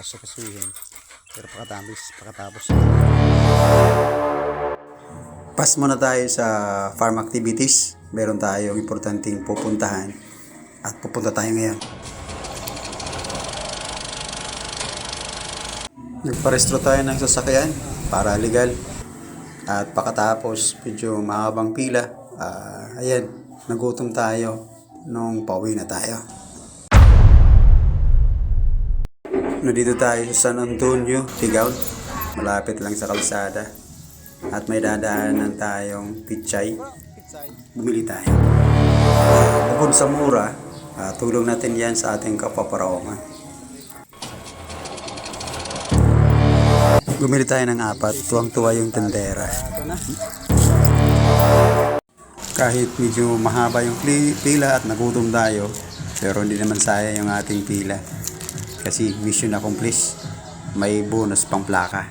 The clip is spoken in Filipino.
Kasuhin. Pero pakatapos. Pas muna tayo sa farm activities. Meron tayong importanteng pupuntahan. At pupunta tayo ngayon. Nagparestro tayo ng sasakyan para legal. At pakatapos medyo mahabang pila. Ayan, nagutom tayo nung pauwi na tayo. Nandito tayo sa San Antonio, Tigao. Malapit lang sa kalsada. At may dadaanan tayong pichay. Bumili tayo. Bukod sa mura, tulong natin yan sa ating kapaparaongan. Bumili tayo ng 4. Tuwang-tuwa yung tendera. Kahit medyo mahaba yung pila at nagutom tayo, pero hindi naman sayang yung ating pila. Kasi mission accomplished, may bonus pang plaka.